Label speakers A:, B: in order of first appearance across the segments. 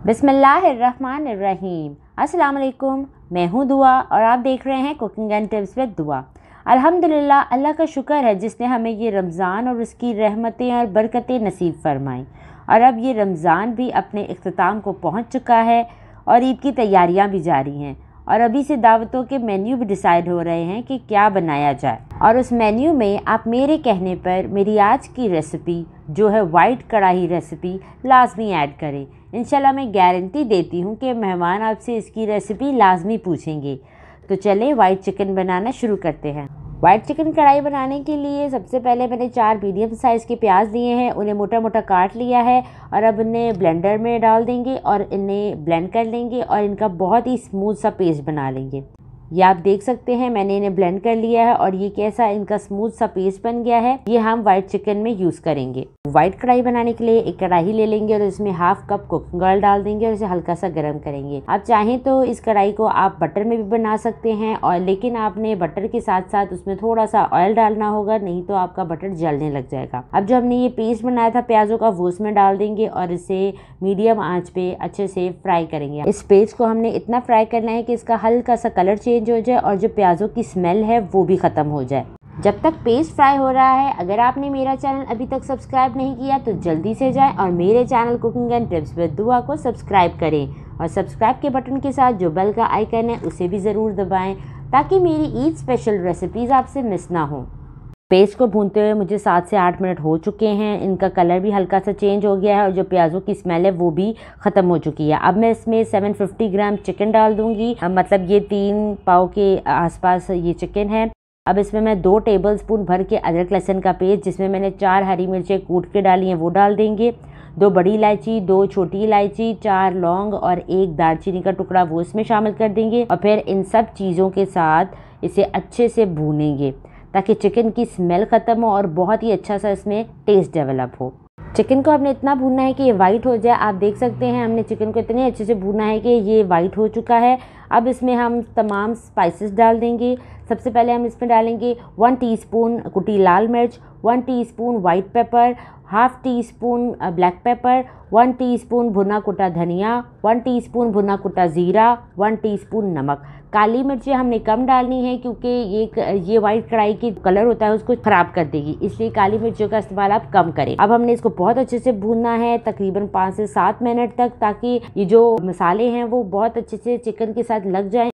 A: बिस्मिल्लाहिर्रहमानिर्रहीम। अस्सलाम वालेकुम। मैं हूँ दुआ और आप देख रहे हैं कुकिंग एंड टिप्स विद दुआ। अल्हम्दुलिल्लाह, अल्लाह का शुक्र है जिसने हमें ये रमज़ान और उसकी रहमतें और बरकतें नसीब फरमाई। और अब ये रमज़ान भी अपने इख्तिताम को पहुँच चुका है और ईद की तैयारियाँ भी जारी हैं और अभी से दावतों के मेन्यू भी डिसाइड हो रहे हैं कि क्या बनाया जाए। और उस मेन्यू में आप मेरे कहने पर मेरी आज की रेसिपी जो है वाइट कढ़ाई रेसिपी लाजमी ऐड करें। इंशाल्लाह मैं गारंटी देती हूँ कि मेहमान आपसे इसकी रेसिपी लाजमी पूछेंगे। तो चलें वाइट चिकन बनाना शुरू करते हैं। वाइट चिकन कढ़ाई बनाने के लिए सबसे पहले मैंने 4 मीडियम साइज़ के प्याज लिए हैं, उन्हें मोटा मोटा काट लिया है और अब इन्हें ब्लेंडर में डाल देंगे और इन्हें ब्लेंड कर लेंगे और इनका बहुत ही स्मूथ सा पेस्ट बना लेंगे। ये आप देख सकते हैं मैंने इन्हें ब्लेंड कर लिया है और ये कैसा इनका स्मूथ सा पेस्ट बन गया है। ये हम वाइट चिकन में यूज़ करेंगे। वाइट कढ़ाई बनाने के लिए एक कढ़ाई ले लेंगे और इसमें हाफ कप कुकिंग ऑयल डाल देंगे और इसे हल्का सा गर्म करेंगे। आप चाहें तो इस कढ़ाई को आप बटर में भी बना सकते हैं और लेकिन आपने बटर के साथ साथ उसमें थोड़ा सा ऑयल डालना होगा, नहीं तो आपका बटर जलने लग जाएगा। अब जो हमने ये पेस्ट बनाया था प्याजों का वो उसमें डाल देंगे और इसे मीडियम आंच पे अच्छे से फ्राई करेंगे। इस पेस्ट को हमने इतना फ्राई करना है कि इसका हल्का सा कलर चेंज हो जाए और जो प्याजों की स्मेल है वो भी ख़त्म हो जाए। जब तक पेस्ट फ्राई हो रहा है, अगर आपने मेरा चैनल अभी तक सब्सक्राइब नहीं किया तो जल्दी से जाएं और मेरे channel cooking and tips with दुआ को सब्सक्राइब करें और सब्सक्राइब के बटन के साथ जो बेल का आइकन है उसे भी ज़रूर दबाएं ताकि मेरी ईद स्पेशल रेसिपीज़ आपसे मिस ना हो। पेस्ट को भूनते हुए मुझे 7 से 8 मिनट हो चुके हैं। इनका कलर भी हल्का सा चेंज हो गया है और जो प्याज़ों की स्मेल है वो भी ख़त्म हो चुकी है। अब मैं इसमें 750 ग्राम चिकन डाल दूंगी, मतलब ये 3 पाव के आसपास ये चिकन है। अब इसमें मैं 2 टेबलस्पून भर के अदरक लहसुन का पेस्ट, जिसमें मैंने 4 हरी मिर्चें कूट के डाली हैं, वो डाल देंगे। 2 बड़ी इलायची, 2 छोटी इलायची, 4 लौंग और 1 दालचीनी का टुकड़ा वो इसमें शामिल कर देंगे और फिर इन सब चीज़ों के साथ इसे अच्छे से भूनेंगे ताकि चिकन की स्मेल ख़त्म हो और बहुत ही अच्छा सा इसमें टेस्ट डेवलप हो। चिकन को हमने इतना भूनना है कि ये वाइट हो जाए। आप देख सकते हैं हमने चिकन को इतने अच्छे से भूना है कि ये वाइट हो चुका है। अब इसमें हम तमाम स्पाइसेस डाल देंगे। सबसे पहले हम इसमें डालेंगे 1 टीस्पून कुटी लाल मिर्च, 1 teaspoon white paper, half tea spoon black pepper, 1 teaspoon भुना कुटा धनिया, 1 टीस्पून भुना कुटा ज़ीरा, 1 टीस्पून नमक। काली मिर्चें हमने कम डालनी है क्योंकि ये वाइट कढ़ाई की कलर होता है उसको ख़राब कर देगी, इसलिए काली मिर्चों का इस्तेमाल आप कम करें। अब हमने इसको बहुत अच्छे से भूनना है तकरीबन 5 से 7 मिनट तक, ताकि ये जो मसाले हैं वो बहुत अच्छे से चिकन के साथ लग जाएं।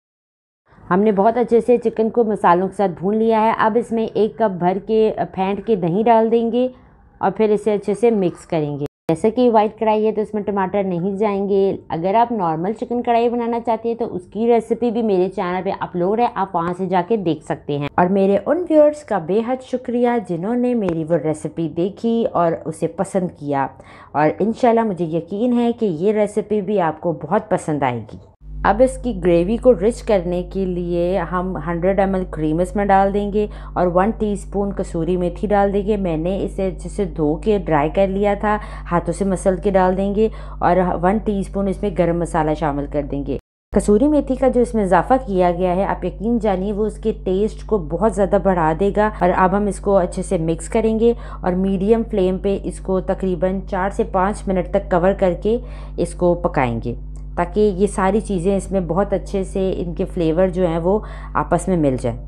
A: हमने बहुत अच्छे से चिकन को मसालों के साथ भून लिया है। अब इसमें 1 कप भर के फेंट के दही डाल देंगे और फिर इसे अच्छे से मिक्स करेंगे। जैसे कि वाइट कढ़ाई है तो इसमें टमाटर नहीं जाएंगे। अगर आप नॉर्मल चिकन कढ़ाई बनाना चाहते हैं तो उसकी रेसिपी भी मेरे चैनल पे अपलोड है, आप वहां से जाके देख सकते हैं। और मेरे उन व्यूअर्स का बेहद शुक्रिया जिन्होंने मेरी वो रेसिपी देखी और उसे पसंद किया और इंशाल्लाह मुझे यकीन है कि ये रेसिपी भी आपको बहुत पसंद आएगी। अब इसकी ग्रेवी को रिच करने के लिए हम 100 ml क्रीम इसमें डाल देंगे और 1 टीस्पून कसूरी मेथी डाल देंगे। मैंने इसे अच्छे से धो के ड्राई कर लिया था, हाथों से मसल के डाल देंगे और 1 टीस्पून इसमें गरम मसाला शामिल कर देंगे। कसूरी मेथी का जो इसमें इजाफा किया गया है, आप यकीन जानिए वो उसके टेस्ट को बहुत ज़्यादा बढ़ा देगा। और अब हम इसको अच्छे से मिक्स करेंगे और मीडियम फ्लेम पे इसको तकरीबन 4 से 5 मिनट तक कवर करके इसको पकाएंगे ताकि ये सारी चीज़ें इसमें बहुत अच्छे से इनके फ्लेवर जो हैं वो आपस में मिल जाए।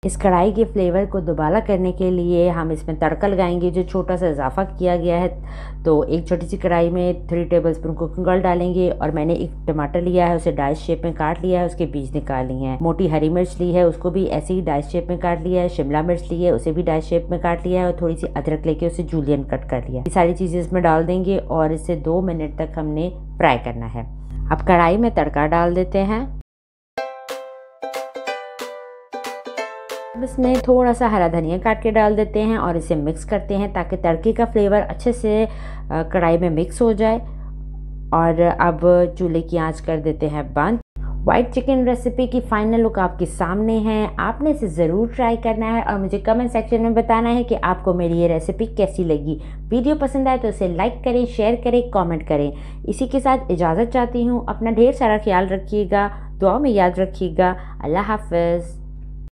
A: इस कढ़ाई के फ्लेवर को दोबारा करने के लिए हम इसमें तड़का लगाएंगे जो छोटा सा इजाफा किया गया है। तो एक छोटी सी कढ़ाई में 3 टेबलस्पून कुकिंग ऑयल डालेंगे और मैंने एक टमाटर लिया है, उसे डाइस शेप में काट लिया है, उसके बीज निकाल लिए हैं। मोटी हरी मिर्च ली है, उसको भी ऐसे ही डाइस शेप में काट लिया है। शिमला मिर्च ली है, उसे भी डाइस शेप में काट लिया है और थोड़ी सी अदरक लेके उसे जूलियन कट कर लिया। ये सारी चीज़ें इसमें डाल देंगे और इसे 2 मिनट तक हमने फ्राई करना है। अब कढ़ाई में तड़का डाल देते हैं। इसमें थोड़ा सा हरा धनिया काट के डाल देते हैं और इसे मिक्स करते हैं ताकि तड़के का फ्लेवर अच्छे से कढ़ाई में मिक्स हो जाए। और अब चूल्हे की आंच कर देते हैं बंद। वाइट चिकन रेसिपी की फाइनल लुक आपके सामने है। आपने इसे ज़रूर ट्राई करना है और मुझे कमेंट सेक्शन में बताना है कि आपको मेरी ये रेसिपी कैसी लगी। वीडियो पसंद आए तो इसे लाइक करें, शेयर करें, कमेंट करें। इसी के साथ इजाज़त चाहती हूँ। अपना ढेर सारा ख्याल रखिएगा, दुआ में याद रखिएगा। अल्लाह हाफ़िज़।